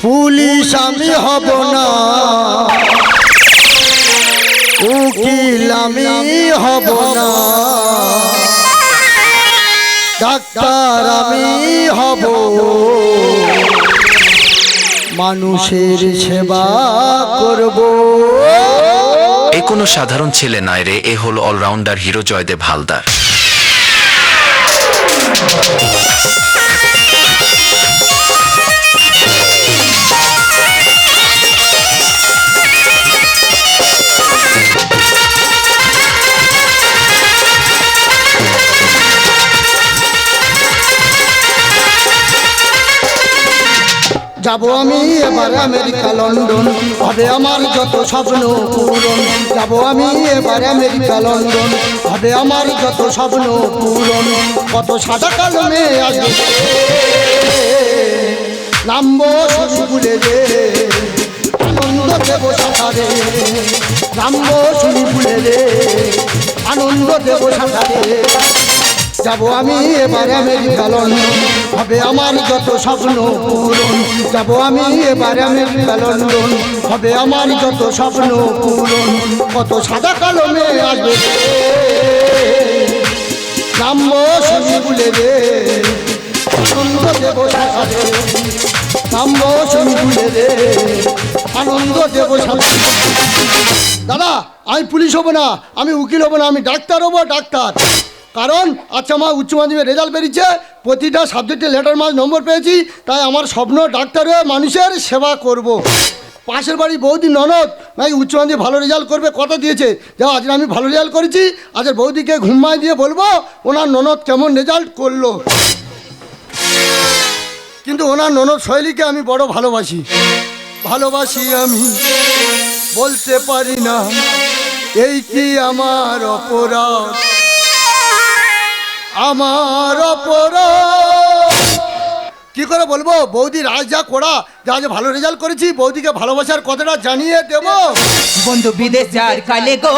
Police আমি হব না, উকিল আমি হব না, ডাক্তার আমি হব, মানুষের সেবা করব। এ কোনো সাধারণ ছেলে নয় রে, এ হলো অলরাউন্ডার হিরো জয়দেব হালদার। যাব আমি এবার আমেরিকা লন্ডন, হবে আমার যত স্বপ্ন পূরণ। যাব আমি এবার আমেরিকা লন্ডন, হবে আমার যত স্বপ্ন পূরণ। কত সাদা কালো মেয়ে আসবে, নামবো শুনি রে, আনন্দ দেব সাঁতারে, নামবো শুনি রে, আনন্দ দেব সাঁতারে। যাব আমি এবার আমেরিকা লন্ডন, হবে আমার যত স্বপ্ন পূরণ। যাব আমি এবার আমেরিকা লন্ডন, হবে আমার যত স্বপ্ন পূরণ। কত সাদা কালো মেয়ে আসবে, নামবো শুনি রে, আনন্দ দেব সাঁতারে, নামবো শুনি রে, আনন্দ দেব সাঁতারে। দাদা, আমি পুলিশ হব না, আমি উকিল হব না, আমি ডাক্তার হব, ডাক্তার। কারণ আচ্ছা আমার উচ্চ মাধ্যমিকের রেজাল্ট বেরিয়েছে, প্রতিটা সাবজেক্টে লেটার মার্ক নম্বর পেয়েছি, তাই আমার স্বপ্ন ডাক্তার হয়ে মানুষের সেবা করব। পাশের বাড়ি বৌদি ননদ নাকি উচ্চ মাধ্যমিকে ভালো রেজাল্ট করবে কথা দিয়েছে, যা আজকে আমি ভালো রেজাল্ট করেছি, আজকের বৌদিকে ঘুমায় দিয়ে বলবো ওনার ননদ কেমন রেজাল্ট করলো। কিন্তু ওনার ননদ শৈলীকে আমি বড় ভালোবাসি, ভালোবাসি আমি বলতে পারি না, এই কি আমার অপরাধ, আমার অপরাধ। কি করে বলবো বৌদির আজ যা করা, যা আজ ভালো রেজাল্ট করেছি, বৌদিকে ভালোবাসার কথাটা জানিয়ে দেব। বন্ধু বিদেশ যার কালে গো,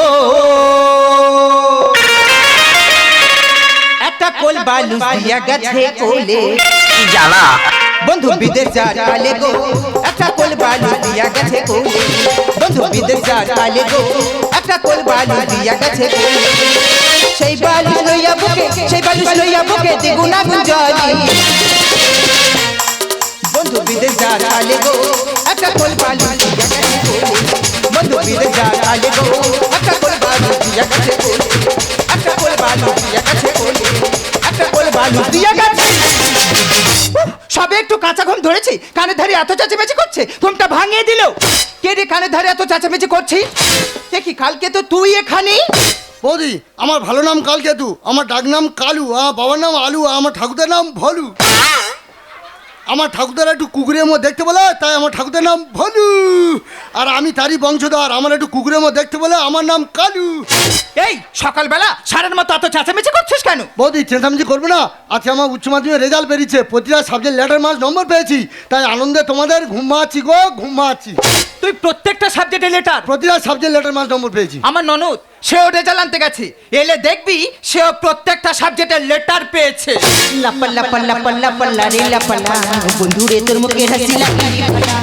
একটা কোল বালু দিয়া গেছে কোলে জানা বন্ধু বিদেশ যার কালে গো, একটা কোল বালু দিয়া গেছে কোলে। বন্ধু বিদেশ যার কালে গো, একটা কোল বালু দিয়া গেছে কোলে। সেই বালু লইয়া বুকে, সেই বালু লইয়া বুকে দ্বিগুণা গুঞ্জলি। বন্ধু বিদেশ যার কালে গো, একটা কোল বালু দিয়া গেছে কোলে। বন্ধু বিদেশ যার কালে গো, একটা কোল বালু দিয়া গেছে কোলে। একটা কোল বালু দিয়া গেছে কোলে, একটা কোল বালু দিয়া গেছে। সবে একটু কাঁচা ঘুম ধরেছি, কানের ধারে এত চেঁচামেচি করছে, ঘুমটা ভাঙিয়ে দিল। কে রে কানের ধারে এত চেঁচামেচি করছিস? দেখি কালকে তো তুই এখানে। বৌদি আমার ভালো নাম কালকেতু, আমার ডাক নাম কালু, আমার বাবার নাম আলু, আমার ঠাকুরের নাম ভলু। আমার ঠাকুরদার একটু কুকুরের মতো দেখতে বলে, তাই আমার ঠাকুরদার নাম ভলু। আর আমি তারই বংশধর, আমার একটু কুকুরের মতো দেখতে বলে আমার নাম কালু। এই সকালবেলা সারের মতো এত চেঁচামেচি করছিস কেন? বৌদি চেঁচামেচি করবে না, আজকে আমার উচ্চ মাধ্যমিকের রেজাল্ট বেরিয়েছে, প্রতিটা সাবজেক্ট লেটার মার্ক নম্বর পেয়েছি, তাই আনন্দে তোমাদের ঘুমাচ্ছি গো, ঘুমাচ্ছি। তুই প্রত্যেকটা সাবজেক্টে লেটার? প্রতিটা সাবজেক্ট লেটার মার্ক নম্বর পেয়েছি। আমার ননদ সেও রেজাল্ট আনতে গেছে, এলে দেখবি সেও প্রত্যেকটা সাবজেক্টে লেটার পেয়েছে। লাপা লাপা লাপা লাপা লারে লাপা লা, বন্ধুরে তোর মুখে হাসি লাগি ফালা।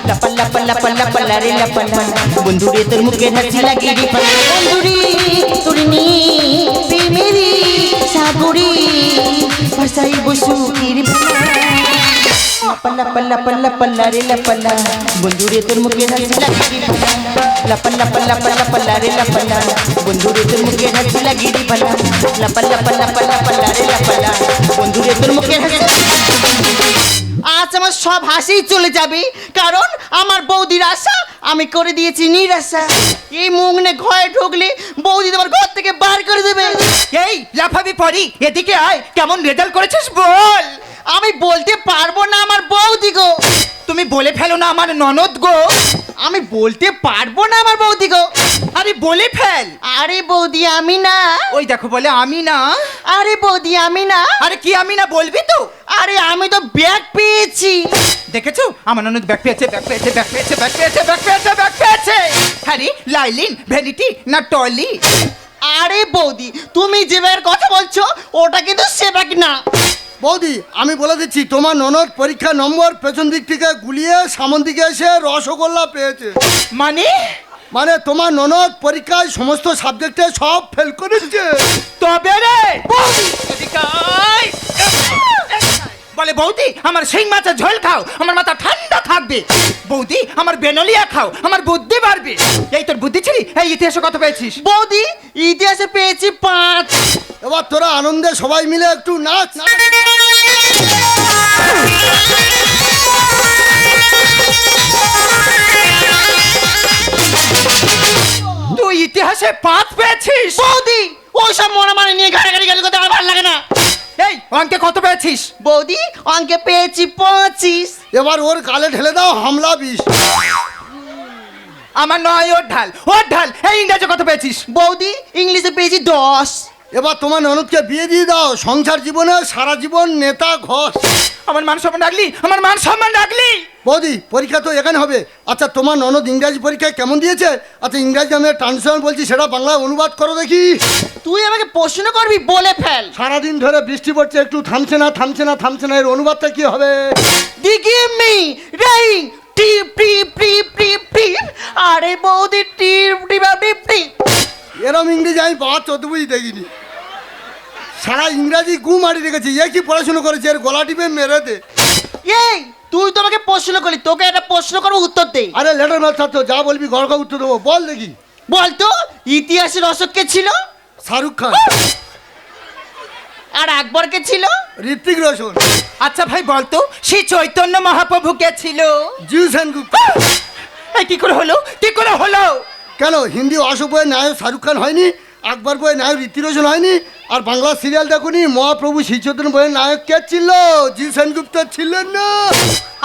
লাপা লাপা লাপা লাপা লারে লাপা লা, বন্ধুরে তোর মুখে হাসি লাগি ফালা। বন্ধুরে তোর নি প্রেমেরি সাগরে ভাষাই বসুকির ভালা। লাপা লাপা লাপা লাপা লারে লাপা লা, বন্ধুরে তোর মুখে হাসি লাগি ফালা। লাপা লাপা লাপা লাপা লারে লাপা লা, বন্ধুরে তোর মুখে হাসি লাগি ফালা। লাপা লাপা লাপা লাপা লারে লাপা লা, বন্ধুরে তোর মুখে হাসি। আজ আমার সব হাসি চলে যাবে, কারণ আমার বৌদির আশা আমি করে দিয়েছি নিরাশা। এই মুখ নে ঘরে ঢুকলে বৌদি তোমার ঘর থেকে বার করে দেবে। এই লাফাবি পরি, এদিকে আয়, কেমন রেজাল্ট করেছিস বল। আমি বলতে পারবো না আমার বৌদি গো। তুমি বলে ফেলো না আমার ননদ গো। আমি বলতে পারবো না আমার বৌদি গো। আরে বলে ফেল। আরে বৌদি আমি না। ওই দেখো বলে আমি না। আরে বৌদি আমি না। আরে কি আমি না বলবি তো? আরে আমি তো ব্যাগ পেয়েছি। দেখেছো আমার ননদ ব্যাগ পেয়েছে, ব্যাগ পেয়েছে, ব্যাগ পেয়েছে, ব্যাগ পেয়েছে, ব্যাগ পেয়েছে, ব্যাগ পেয়েছে। হ্যারি, লাইলিন, ভ্যানিটি না টলি? আরে বৌদি তুমি যে ব্যাগের কথা বলছো ওটা কিন্তু সে ব্যাগ না। বৌদি আমি বলে দিচ্ছি তোমার ননদ পরীক্ষা নম্বর পেছন দিক থেকে গুলিয়ে সামন দিকে এসে রসগোল্লা পেয়েছে। মানে মানে তোমার ননদ পরীক্ষায় সমস্ত সাবজেক্টে সব ফেল করেছে। তবে রে এদিকে আয়। বলে বৌদি আমার শিং মাছের ঝোল খাও, আমার মাথা ঠান্ডা থাকবে। বৌদি আমার বেনলিয়া খাও, আমার বুদ্ধি বাড়বে। এই তোর বুদ্ধি ছিলি? এই ইতিহাসে কত পেয়েছিস? বৌদি ইতিহাসে পেয়েছি 5। এবার তোরা আনন্দে সবাই মিলে একটু নাচ। তুই ইতিহাসে 5 পেয়েছিস? বৌদি ওইসব মনে নিয়ে ঘাড়াঘাড়ি গাড়ি করতে আমার ভালো লাগে না। এই অঙ্কে কত পেয়েছিস? বৌদি অঙ্কে পেয়েছি 25। এবার ওর গালে ঢেলে দাও হামলা বিষ। আমার নয়, ওর ঢাল, ওর ঢাল। এই ইংরেজি কত পেয়েছিস? বৌদি ইংলিশে পেয়েছি 10। এবার তোমার ননদকে বিয়ে দিয়ে দাও, সংসার জীবনে সারা জীবন নেতা ঘষ। আমার মান সম্মান রাখলি, আমার মান সম্মান রাখলি। বৌদি পরীক্ষা তো এখানে হবে। আচ্ছা তোমার ননদ ইংরাজি পরীক্ষায় কেমন দিয়েছে? আচ্ছা ইংরাজি আমি ট্রান্সলেশন বলছি, সেটা বাংলায় অনুবাদ করো দেখি। তুই আমাকে প্রশ্ন করবি, বলে ফেল। সারাদিন ধরে বৃষ্টি পড়ছে, একটু থামছে না থামছে না থামছে না, এর অনুবাদটা কি হবে? Give me rain, টিপ টিপ টিপ টিপ টিপ। আরে বৌদি টিপ টিপ টিপ টিপ। এরম ইংরেজি আমি 14 দেখিনি। সারা ইংরাজি গু মারি রেখেছি। এ কি পড়াশুনো করেছে? এর গলা টিপে মেরে দে। এই তুই তো আমাকে প্রশ্ন করলি, তোকে একটা প্রশ্ন করো, উত্তর দে। আরে লেটার ম্যাথ ছাত্র, যা বলবি গড়কা উত্তর দেবো। বল দেখি। বলতো ইতিহাসের অশোক কে ছিল? শাহরুখ খান। আর আকবর কে ছিল? ঋত্বিক রোশন। আচ্ছা ভাই বলতো সেই চৈতন্য মহাপ্রভু কে ছিল? জিউ সেনগুপ্ত। এই কি করে হলো, কি করে হলো? কেন হিন্দি অশোক বইয়ের নায়ক শাহরুখ খান হয়নি? আকবর বইয়ের নায়ক ঋত্বিক রোশন হয়নি? আর বাংলা সিরিয়াল দেখুনি মহাপ্রভু শ্রীচৈতন্য বইয়ের নায়ক কে ছিল? জিউ সেনগুপ্ত ছিলেন না।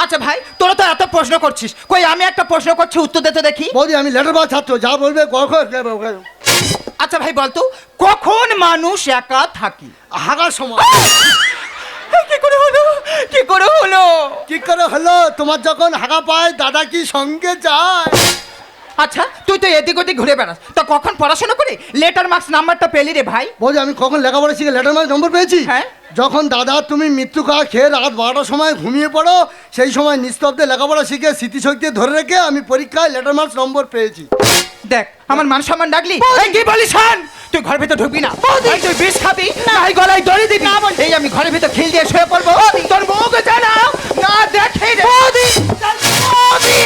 আচ্ছা ভাই তোরা তো এত প্রশ্ন করছিস, কই আমি একটা প্রশ্ন করছি, উত্তর দে তো দেখি। বৌদি আমি লেটার ম্যাথ ছাত্র, যা বলবে গড়কা। আচ্ছা ভাই বলতো কখন মানুষ একা থাকে? হাগার সময়। কি করে হলো, কি করে হলো? কি করে হলো? তোমার যখন হাগা পায় দাদা কি সঙ্গে যায়? আচ্ছা তুই তো এদিক ওদিক ঘুরে বেড়াস, তো কখন পড়াশোনা করে লেটার মার্কস নাম্বারটা পেলি রে ভাই? বৌদি আমি কখন লেখাপড়া শিখে লেটার ম্যাথ নম্বর পেয়েছি? হ্যাঁ। যখন দাদা তুমি মৃত্যু খাওয়া খেয়ে রাত 12টার সময় ঘুমিয়ে পড়ো, সেই সময় নিস্তব্ধে লেখাপড়া শিখে স্মৃতিশক্তি ধরে রেখে আমি পরীক্ষায় লেটার মার্কস নম্বর পেয়েছি। দেখ আমার মান সম্মান ডাকলি। এই কি বলিস শান? তুই ঘরের ভিতর ঢুকবি না। এই তুই বিষ খাবি না, এই গলায় দড়ি দিবি না। এই আমি ঘরের ভিতর খিল দিয়ে শুয়ে পড়বো, তোর মুখ জানা না দেখে রে। বৌদি বৌদি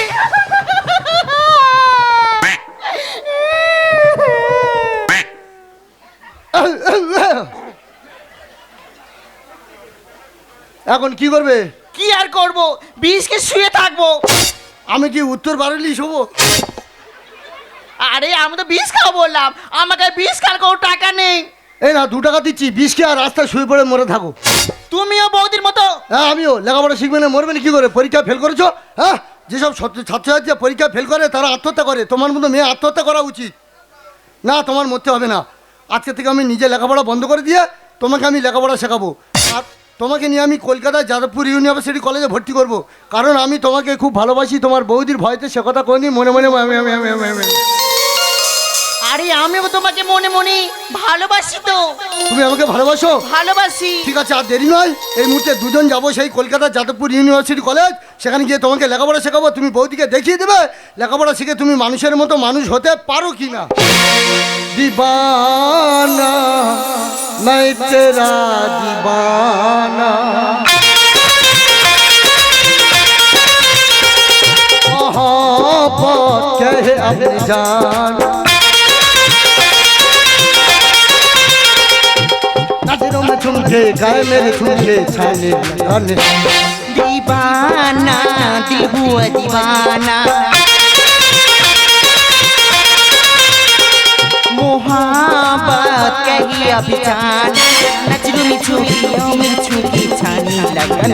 এখন কি করবে? কি আর করব, বিষকে শুয়ে থাকবো। আমি কি উত্তর বারেলি শোবো? আরে আমি তো বিষ খাবো বললাম, আমাকে বিষ খাওয়ার কোনো টাকা নেই। এই না 2 টাকা দিচ্ছি, 20 কে আর রাস্তায় শুয়ে পড়ে মরে থাকো। তুমিও বৌদির মতো। হ্যাঁ আমিও লেখাপড়া শিখবে না, মরবে না কি করে? পরীক্ষা ফেল করেছো? হ্যাঁ, যেসব ছাত্রছাত্রীরা পরীক্ষা ফেল করে তারা আত্মহত্যা করে, তোমার মতো মেয়ে আত্মহত্যা করা উচিত না। তোমার মরতে হবে না। আজকে থেকে আমি নিজে লেখাপড়া বন্ধ করে দিয়ে তোমাকে আমি লেখাপড়া শেখাবো। আর তোমাকে নিয়ে আমি কলকাতায় যাদবপুর ইউনিভার্সিটি কলেজে ভর্তি করব, কারণ আমি তোমাকে খুব ভালোবাসি। তোমার বৌদির ভয়তে সে কথা কোনদিন মনে মনে আরে আমিও তোমাকে মনে মনে ভালোবাসি তো। তুমি আমাকে ভালোবাসো? ভালোবাসি। ঠিক আছে, আর দেরি নয়, এই মুহূর্তে দুজন যাবো সেই কলকাতা যাদবপুর ইউনিভার্সিটি কলেজ। সেখানে গিয়ে তোমাকে লেখাপড়া শেখাবো, তুমি বৌদিকে দেখিয়ে দেবে লেখাপড়া শিখে তুমি মানুষের মতো মানুষ হতে পারো কি না। দিবানা मैं तेरा दीवाना, मोहब्बत कहे अपनी जान, नजरों में झुमके गाए मेरे झुमके छाने गाने। दीवाना दिल हुआ दीवाना, मोहब्बत कही अभी जान, नजरों में झुमकियों में झुमकी छाने लगन।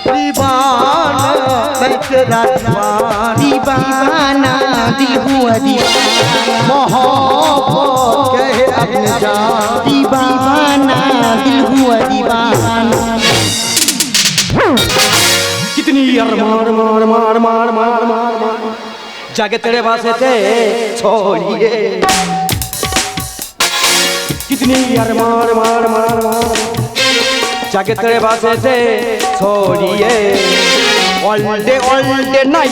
दीवाना मैं तेरा दीवाना, दीवाना दिल हुआ दीवाना, मोहब्बत कहे अपनी जान, दीवाना दिल हुआ दीवाना। कितनी यार मार मार मार मार मार मार मार जाके तेरे वास्ते थे छोड़िए, कितनी यार मार मार मार मार জাগে তেরে বাসেতে ছড়িয়ে অলডে নাই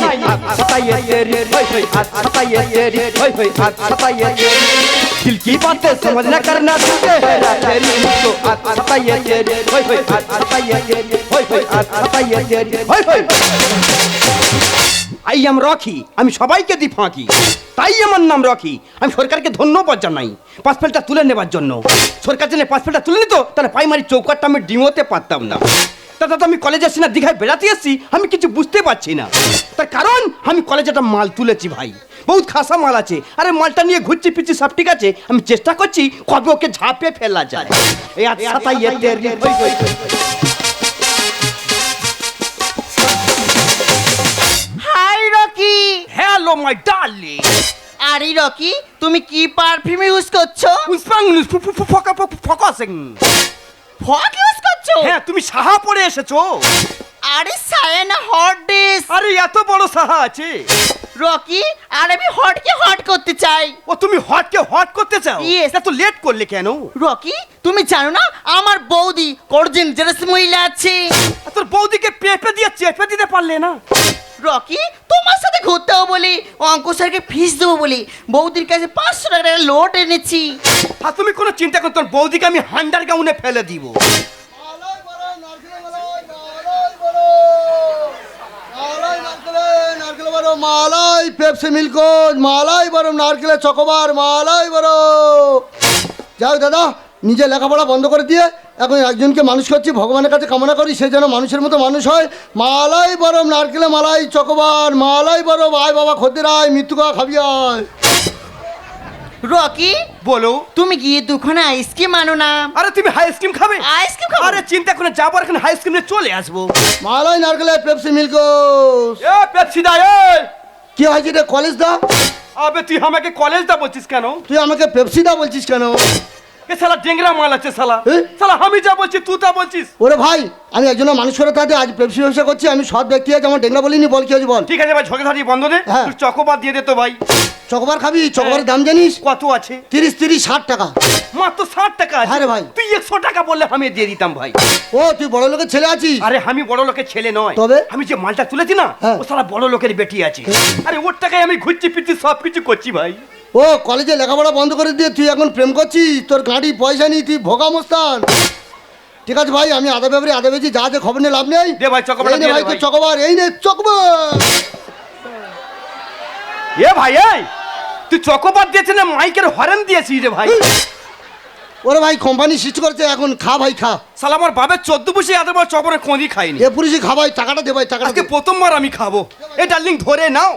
ছাতাইয়ে তেরি হই হই ছাতাইয়ে তেরি হই হই ছাতাইয়ে তেরি दिल की बातें समझ न करना तुझे है तेरी मुझको ছাতাইয়ে তেরি হই হই ছাতাইয়ে তেরি হই হই ছাতাইয়ে তেরি হই হই আই এম রকি আমি সবাইকে দি ফাঁকি তাই আমার নাম রকি আমি সরকারকে ধন্যবাদ জানাই পাসপোর্টটা তুলে নেবার জন্য সরকার জন্য পাসপোর্টটা তুলে নিত তাহলে প্রাইমারি চৌকাটটা আমি ডিমোতে পারতাম না দাদা তো আমি কলেজে আসছি না দীঘায় বেড়াতে এসেছি আমি কিছু বুঝতে পারছি না তার কারণ আমি কলেজে একটা মাল তুলেছি ভাই বহুত খাসা মাল আছে আরে মালটা নিয়ে ঘুরছি পিছি সব ঠিক আছে আমি চেষ্টা করছি কবে ওকে ঝাঁপে ফেলা যায় এই ছাতাইয়ে তেরি হই হই hi Rocky. Hello my darling আরে রকি তুমি কি পারফিউম ইউজ করছো? ফকাসিং ফগ ইউজ করছো? হ্যাঁ তুমি সাহা পরে এসেছো আরে সায়ানা হট ড্রেস। আরে এত বড় সাহা আছে রকি আর আমি হটকে হট করতে চাই। ও তুমি হটকে হট করতে চাও Yes. এত লেট করলে কেন রকি তুমি জানো না আমার বৌদি কোর্জেন জেরাস মহিলা আছে। তোর বৌদিকে পেঁপে দিয়ে চেপে দিতে পারলে না রকি তোমার সাথে ঘুরতেও বলি অঙ্কুশ স্যারকে ফিস দেবো বলি বৌদির কাছে 500 টাকার লোট এনেছি। আর তুমি কোনো চিন্তা করো তোর বৌদিকে আমি হান্ডার গাউনে ফেলে দিব মালাই পেপসি মিল্কোজ মালাই বরং নারকেলের চকোবার মালাই বড় যাও দাদা নিজে লেখাপড়া বন্ধ করে দিয়ে এখন একজনকে মানুষ করছি ভগবানের কাছে কামনা করি সে যেন মানুষের মতো মানুষ হয় মালাই বরং নারকেলে মালাই চকোবার মালাই বরং আয় বাবা খদ্দের আয় মৃত্যুকা খাবি আয় রকি বলো তুমি গিয়ে দুখানা আইসক্রিম আনো না। আরে তুমি আইসক্রিম খাবে আইসক্রিম খাবো? আরে চিন্তা করে যাবো এখানে আইসক্রিম নিয়ে চলে আসবো মালাই নারকেলে পেপসি মিল্কোজ এ পেপসি দা এই কি হয়েছে রে কলেজ দা আবে তুই আমাকে কলেজ দা বলছিস কেন তুই আমাকে পেপসি দা বলছিস কেন এ শালা ডেংরা মাল আছে শালা এ? শালা আমি যা বলছি তুই তা বলছিস ওরে ভাই আমি একজন মানুষ করে তাতে আজ পেপসি ব্যবসা করছি আমি সৎ ব্যক্তি আছে আমার ডেঙ্গা বলিনি বল কি হয়েছে বল ঠিক আছে ভাই ঝগড়াঝাড়ি বন্ধ দে হ্যাঁ। তুই চকোবার দিয়ে দে তো ভাই চকোবার খাবি চকোবারের দাম জানিস কত আছে 60 টাকা মাত্র 60 টাকা আছে হ্যাঁ রে ভাই। তুই 100 টাকা বললে আমি দিয়ে দিতাম ভাই ও তুই বড় লোকের ছেলে আছিস আরে আমি বড় লোকের ছেলে নয় তবে? আমি যে মালটা তুলেছি না হ্যাঁ। ও সারা বড় লোকের বেটি আছে আরে ওর টাকায় আমি ঘুরছি ফিরছি সব কিছু করছি ভাই ও কলেজে লেখাপড়া বন্ধ করে দিয়ে তুই এখন প্রেম করছিস তোর গাড়ি পয়সা নেই তুই ভোগামস্তান ঠিক আছে ভাই আমি আদা ব্যাপারে আদা বেছি যা আছে খবর নিয়ে লাভ নেই দে ভাই, চকোবারটা এই নে দিয়ে দে ভাই তোর ভাই। চকোবার এই নে চকোবার এ ভাই এই তুই চকোবার দিয়েছে না মাইকের হরেন দিয়েছিস রে ভাই ওরে ভাই কোম্পানি সৃষ্টি করছে এখন খা ভাই খা শালা আমার বাবার 14 বছর এত বড় চকোবারের কোঁদি খাইনি এ পুলিশি খা ভাই টাকাটা দে ভাই টাকাটা আজকে দে। প্রথমবার আমি খাবো এ ডার্লিং ধরে নাও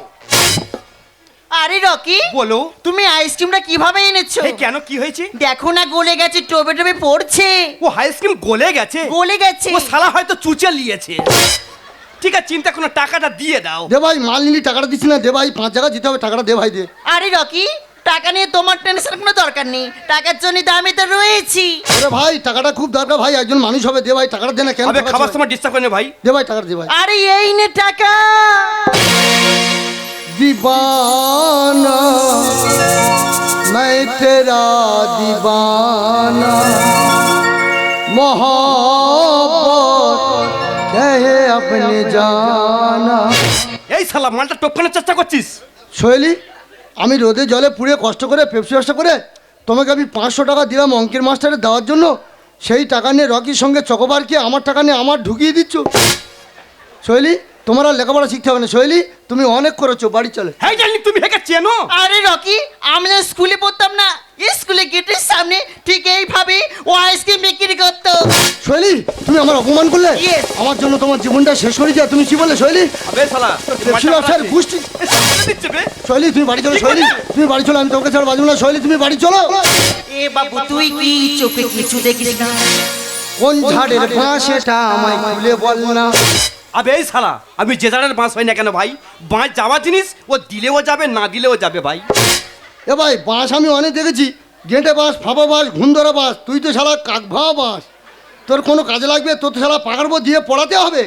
আরে রকি বলো তুমি আইসক্রিমটা কিভাবে এনেছো? এই কেন কি হয়েছে দেখো না গলে গেছে টোবে টোবে পড়ছে। ও আইসক্রিম গলে গেছে গলে গেছে। ও শালা হয়তো চুচে নিয়েছে ঠিক আছে চিন্তা কোনো টাকাটা দিয়ে দাও দে ভাই মাল নিলি টাকাটা দিচ্ছি না দে ভাই 5 টাকা দিতে হবে টাকাটা দে ভাই দে আরে রকি টাকা নিয়ে তোমার টেনশন কোনো দরকার নেই টাকার জন্য দামি তো রয়েছি। আরে ভাই টাকাটা খুব দরকার ভাই একজন মানুষ হবে দে ভাই টাকাটা দে না কেন আবে টাকা খাবার চাই? সময় ডিস্টার্ব করে না ভাই দে ভাই টাকাটা দে ভাই আরে এই নে টাকা। दीवाना मैं तेरा दीवाना मोहब्बत कहे अपने जाना এই শালা মালটা টপকানোর চেষ্টা করছিস শৈলী আমি রোদে জলে পুড়ে কষ্ট করে পেপসি ব্যবসা করে তোমাকে আমি 500 টাকা দিলাম অঙ্কের মাস্টারে দেওয়ার জন্য সেই টাকা নিয়ে রকির সঙ্গে চকোবারকে আমার টাকা নিয়ে আমার ঢুকিয়ে দিচ্ছ শৈলী তোমার আর লেখাপড়া শিখতে হবে না শৈলী তুমি অনেক করেছো বাড়ি চলে হ্যাঁ জানি তুমি হেকে চেনো আরে রকি আমি যখন স্কুলে পড়তাম না স্কুলে গেটের সামনে ঠিক এইভাবে ও আইসক্রিম বিক্রি করতো। শৈলী তুমি আমার অপমান করলে Yes. আমার জন্য তোমার জীবনটা শেষ করে যা তুমি কি বললে শৈলী আবে শালা পেপসি ব্যবসার গোষ্ঠী দিচ্ছে বে শৈলী তুমি বাড়ি চলো কি শৈলী করলে? তুমি বাড়ি চলো আমি তোকে ছাড়া বাজবো না শৈলী তুমি বাড়ি চলো এ বাবু তুই কি চোখে কিছু দেখিস না? কোন ঝাড়ের ফাঁস এটা আমায় খুলে বল না আবে এই শালা আমি যে জানের বাঁশ হয় না কেন ভাই বাঁশ যাওয়া জিনিস ও দিলেও যাবে না দিলেও যাবে ভাই এ ভাই বাঁশ আমি অনেক দেখেছি গেঁটে বাঁশ ফাঁপা বাঁশ ঘুমধরা বাঁশ তুই তো শালা কাক ভাঙা বাঁশ তোর কোনো কাজে লাগবে? তোর তো শালা পাকার উপর দিয়ে পড়াতে হবে।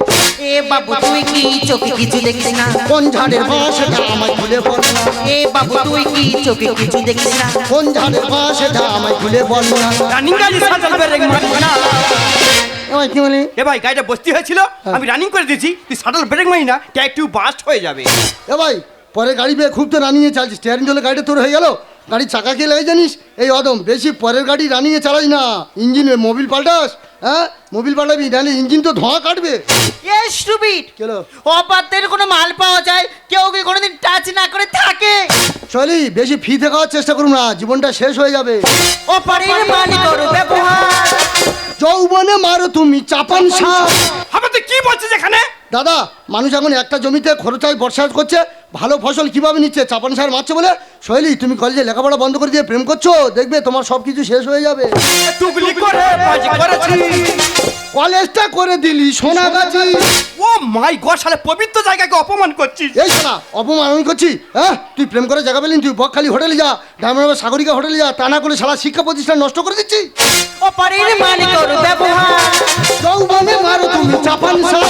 এ বাবু তুই কি চোখে কিছু দেখিস না? কোন ঝাড়ের বাঁশ এটা আমায় খুলে বল না। এ বাবু তুই কি চোখে কিছু দেখিস না? কোন ঝাড়ের বাঁশ এটা আমায় খুলে বল না। রানিং গাড়ি সাজাল ব্রেক মারবি না। এবার কি বলি? এ ভাই গাড়িটা বসতি হয়েছিল, আমি রানিং করে দিয়েছি, তুই সাডাল ব্রেক মারি না, একটু বাস্ট হয়ে যাবে। এ ভাই পরে গাড়ি পেয়ে খুব তো রানিংয়ে চালছিস, স্টিয়ারিং ধরলে গাড়িটা তোর হয়ে গেল। গাড়ির চাকা কে লাগে জানিস? এই অদম, বেশি পরের গাড়ি রানিংয়ে চালাই না, ইঞ্জিনে মোবিল পাল্টাস। হ্যাঁ মোবিল পাল্টাবি, নাহলে ইঞ্জিন তো ধোঁয়া কাটবে। এ স্টুপিড, কেন? অপাতের কোনো মাল পাওয়া যায়, কেউ কি কোনোদিন টাচ না করে থাকে? চলি বেশি ফি খাওয়ার চেষ্টা করুন না, জীবনটা শেষ হয়ে যাবে। অপারের মালিক করো ব্যবহার। যৌবনে মারো তুমি চাপান সাপ। আবার তুই কি বলছিস এখানে? দাদা মানুষ এখন একটা জমিতে খরচায় বর্ষা করছে, ভালো ফসল কিভাবে নিচ্ছে? চাপান সার মারছে বলে। শৈলী তুমি কলেজে লেখাপড়া বন্ধ করে দিয়ে প্রেম করছো, দেখবে তোমার সব কিছু শেষ হয়ে যাবে। টুকলি করে বাজি করেছি। কলেজটা করে দিলি সোনাগাছি। ও মাই গড, শালা পবিত্র জায়গাকে অপমান করছিস। এই শোনা অপমান আমি করছি? হ্যাঁ তুই প্রেম করে জায়গা পেলি, তুই বকখালি হোটেলে যা, ডায়মন্ড সাগরিকা হোটেলে যা, তা না করে শালা শিক্ষা প্রতিষ্ঠান নষ্ট করে দিচ্ছি। অপারের মালিক করো ব্যবহার। যৌবনে মারো তুমি চাপান সাপ।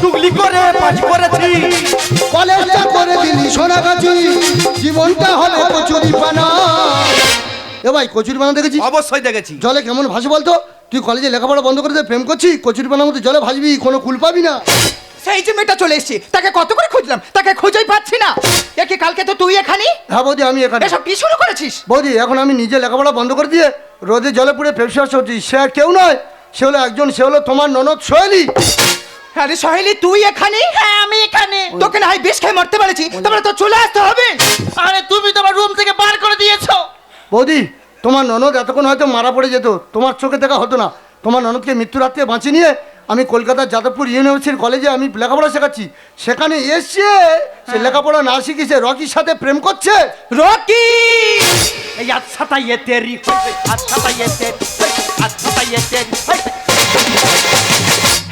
টুকলি করে বাজি করেছি। কলেজটা করে দিলি সোনাগাছি, জীবনটা হবে কচুরি পানা। এ ভাই কচুরি পানা দেখেছি? অবশ্যই দেখেছি। জলে কেমন ভাসে বলতো? তুই কলেজে লেখাপড়া বন্ধ করে দিয়ে প্রেম করছি, কচুরি পানার মতো জলে ভাসবি, কোনো কুল পাবি না। সেই যে মেয়েটা চলে এসেছে, তাকে কত করে খুঁজলাম, তাকে খুঁজেই পাচ্ছি না। একে কালকে তো তুই এখানে, হ্যাঁ বৌদি আমি এখানে। এসব কি শুরু করেছিস? বৌদি এখন আমি নিজে লেখাপড়া বন্ধ করে দিয়ে রোদে জলে পুড়ে পেপসি হচ্ছি। সে আর কেউ নয়, সে হলো একজন, সে হলো তোমার ননদ সোহেলি। আরে সহেলি তুই এখানে? হ্যাঁ আমি এখানে। তোকে না হয় বিষ খেয়ে মরতে পেরেছি, তারপরে তো চলে আসতে হবে। আরে তুমি তোমার রুম থেকে বার করে দিয়েছো। বৌদি তোমার ননদ এতক্ষণ হয়তো মারা পড়ে যেত, তোমার চোখে দেখা হতো না। তোমার ননদকে মৃত্যুর হাত থেকে বাঁচিয়ে নিয়ে আমি কলকাতার যাদবপুর ইউনিভার্সিটির কলেজে আমি লেখাপড়া শেখাচ্ছি। সেখানে এসছে সে লেখাপড়া না শিখেছে রকির সাথে প্রেম করছে। রকি এই আচ্ছাটা ইয়ে তেরি, আচ্ছাটা ইয়ে তেরি, আচ্ছাটা ইয়ে তেরি।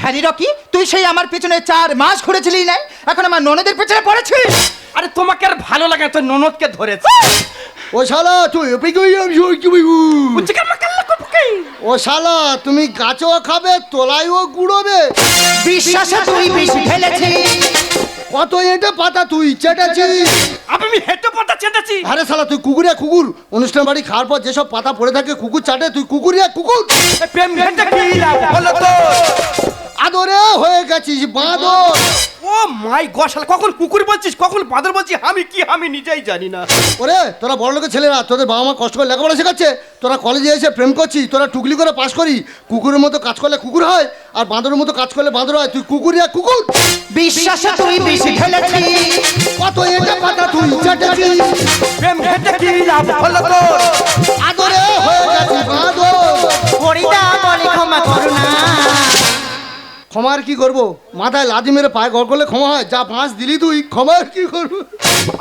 হ্যাঁ রে রকি, তুই সেই আমার পেছনে 4 মাস ঘুরেছিলি না, এখন আমার ননদের পেছনে পড়েছিস। আরে তোমাকে আর ভালো লাগে না, তোর ননদকে ধরেছে। ও শালা তুই ও শালা তুমি গাছও খাবে তোলাইও গুড়োবে। বিশ্বাসে তুই বিষ ঢেলেছিস। কত এঁটে পাতা তুই চেটেছিস। আমি হেঁটে পাতা চেটেছি। আরে শালা তুই কুকুরে কুকুর, অনুষ্ঠান বাড়ি খাওয়ার পর যেসব পাতা পড়ে থাকে কুকুর চাটে, তুই কুকুরিয়া কুকুর। প্রেম ঘেটে কি লাভ হলো তো? আদরে হয়ে গেছিস বাঁদর। ও মাই গড, শালা কখন কুকুর বলছিস, কখন বাঁদর বলছিস, আমি নিজেই জানি না। ওরে তোরা বড় লোকের ছেলেরা, তোদের বাবা মা কষ্ট করে লেখাপড়া শেখাচ্ছে, তোরা কলেজে এসে প্রেম করছিস, তোরা টুকলি করে পাস করি। কুকুরের মতো কাজ করলে কুকুর হয়, আর বাঁদরের মতো কাজ করলে বাঁদর হয়। তুই কুকুরিয়া কুকুর। বিশ্বাসে তুই বিষ ঢেলেছিস। কত এঁটে পাতা তুই চেটেছিস। প্রেম ঘেটে কি লাভ হলো তো? আদরে হয়ে গেছিস বাঁদর। হরিদা বলে ক্ষমা করো না। ক্ষমার কি করবো? মাথায় লাথি মেরে পায়ে গড় করলে ক্ষমা হয়? যা পাঁচ দিলি তুই, ক্ষমার কি করবো?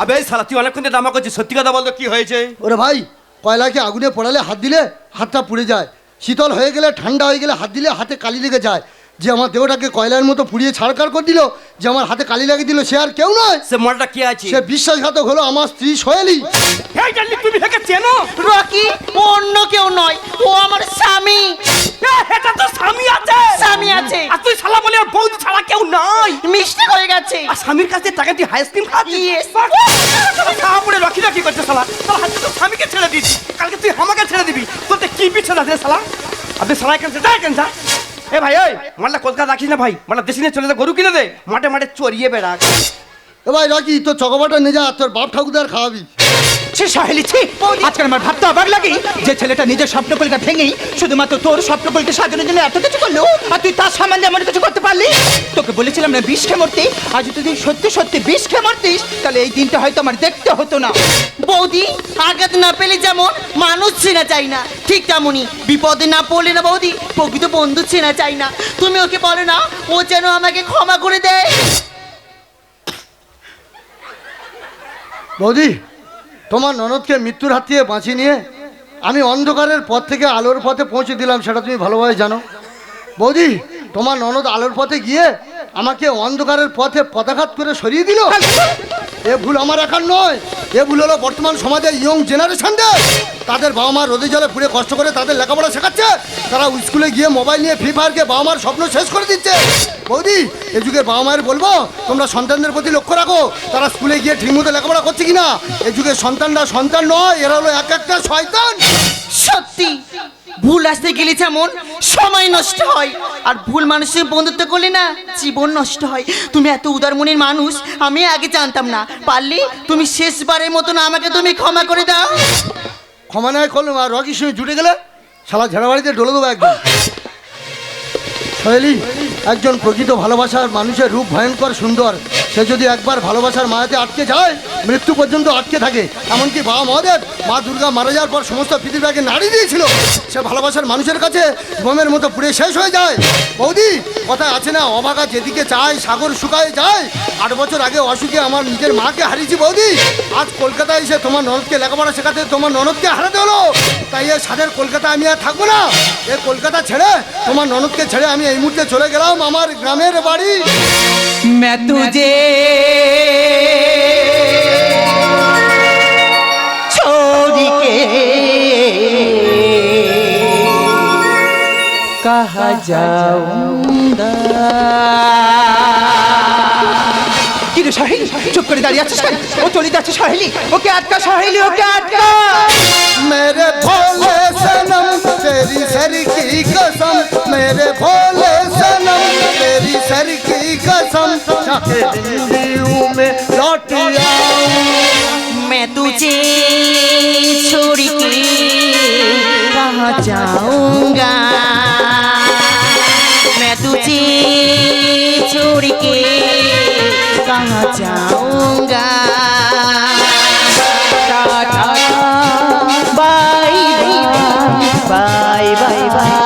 আবে শালা তুই অনেকক্ষণ ধরে দামা করছিস, সত্যি কথা বলতো কি হয়েছে? ওরে ভাই কয়লাকে আগুনে পোড়ালে হাত দিলে হাতটা পুড়ে যায়, শীতল হয়ে গেলে ঠান্ডা হয়ে গেলে হাত দিলে হাতে কালি লেগে যায়। যে আমার দেহটাকে কয়লার মতো পুড়িয়ে ছাড়কার করে দিল, যে আমার হাতে কালি লাগিয়ে দিল, সে আর কেউ নয়, সে মনটা কি আছে? সে বিশ্বাসঘাতক হলো আমার স্ত্রী সোহেলি। এই জানলি তুমি হেকে চেনো? রকি ও অন্য কেউ নয়, ও আমার স্বামী। এটা তো স্বামী আছে। স্বামী আছে। আর তুই শালা বলে আর বৌদি ছাড়া কেউ নাই। মিষ্টি হয়ে গেছে। আর স্বামীর কাছে টাকা দিয়ে আইসক্রিম খাচ্ছিস? Yes. সাহাপুরে রকি রকি করছে শালা। শালা হাতে তো স্বামীকে ছেড়ে দিচ্ছি, কালকে তুই আমাকে ছেড়ে দিবি। তোর কি পিছনে আছে শালা? আপনি শালা কেন যা। এ ভাই ওই মালটা কলকাতা রাখিস না ভাই, মালটা দেশে নিয়ে চলে যা, গরু কিনে দে, মাঠে মাঠে চড়িয়ে বেড়া। এ ভাই রকি তোর চকোবাটা নিয়ে যা, তোর বাপ ঠাকুরদার খাওয়াবি। ছি সহেলি ছি, আজকাল আমার ভাবতে অবাক লাগে যে ছেলেটা নিজের স্বপ্নকলিকা ভেঙেই শুধুমাত্র তোর স্বপ্নকলিকে সাজানোর জন্য এত কিছু করলো, আর তুই তার সামনে এমন কিছু করতে পারলি? তোকে বলেছিলাম না বিষ খেয়ে মরতে, আজ যদি তুই সত্যি সত্যি বিষ খেয়ে মরতিস তাহলে এই দিনটা হয়তো আমার দেখতে হতো না। বৌদি আঘাত না পেলে যেমন মানুষ চেনা চাই না, ঠিক তেমনই বিপদে না পড়লে না বৌদি প্রকৃত বন্ধু চেনা চাই না। তুমি ওকে বলো না ও যেন আমাকে ক্ষমা করে দেয়। বৌদি তোমার ননদকে মৃত্যুর হাত থেকে বাঁচিয়ে নিয়ে আমি অন্ধকারের পথ থেকে আলোর পথে পৌঁছে দিলাম, সেটা তুমি ভালোভাবে জানো। বৌদি তোমার ননদ আলোর পথে গিয়ে আমাকে অন্ধকারের পথে পদাঘাত করে সরিয়ে দিল। এ ভুল আমার একার নয়, এ ভুল হলো বর্তমান সমাজে ইয়ং জেনারেশনদের। তাদের বাবা মা রোদে জলে পুড়ে কষ্ট করে তাদের লেখাপড়া শেখাচ্ছে, তারা স্কুলে গিয়ে মোবাইল নিয়ে ফ্রি ফায়ারকে বাবা মার স্বপ্ন শেষ করে দিচ্ছে। বৌদি, এ যুগের বাবা মায়ের বলবো তোমরা সন্তানদের প্রতি লক্ষ্য রাখো, তারা স্কুলে গিয়ে ঠিকমতো লেখাপড়া করছে কিনা। এ যুগের সন্তানরা সন্তান নয়, এরা হলো এক একটা শয়তান। সত্যি ভুল আসতে গেলে যেমন সময় নষ্ট হয়, আর ভুল মানুষের বন্ধুত্ব করলে না জীবন নষ্ট হয়। তুমি এত উদার মনের মানুষ আমি আগে জানতাম না। পারলে তুমি শেষবারের মতন আমাকে তুমি ক্ষমা করে দাও। ক্ষমা নয় করলাম, আর রকির সঙ্গে জুটে গেলে শালা ঝাড়া বাড়িতে ডলে দেবো একদম। সোহেলি, একজন প্রকৃত ভালোবাসার মানুষের রূপ ভয়ঙ্কর সুন্দর। সে যদি একবার ভালোবাসার মায়াতে আটকে যায়, মৃত্যু পর্যন্ত আটকে থাকে। এমনকি বাবা মহাদেব মা দুর্গা মারা যাওয়ার পর সমস্ত পৃথিবীকে নাড়ি দিয়েছিল। সে ভালোবাসার মানুষের কাছে বোমের মতো পুড়ে শেষ হয়ে যায়। বৌদি, কথায় আছে না, অভাগা যেদিকে চায় সাগর শুকায় যায়। 8 বছর আগে অসুখে আমার নিজের মাকে হারিয়েছি বৌদি। আজ কলকাতায় এসে তোমার ননদকে লেখাপড়া শেখাতে তোমার ননদকে হারাতে হলো। তাই এ সাদের কলকাতা আমি আর থাকবো না। এ কলকাতা ছেড়ে তোমার ননদকে ছেড়ে আমি এই মুহূর্তে চলে গেলাম আমার গ্রামের বাড়ি। मैं तुझे छोड़ के कहा जाऊंगा। কি রে সাহেলি, চুপ করে দাঁড়িয়ে আছিস কেন? ও চলে যাচ্ছে সাহেলি, ওকে আটকা সাহেলি, ওকে আটকা। मेरे भोले सनम तेरी सर की कसम, मेरे भोले सनम तेरी सर की कसम, चाहे दिल्ली में लौट आऊं। मैं तुझे छोड़ के कहाँ जाऊंगा, मैं तुझे छोड़ के कहाँ जाऊंगा। टाटा bye bye bye bye bye.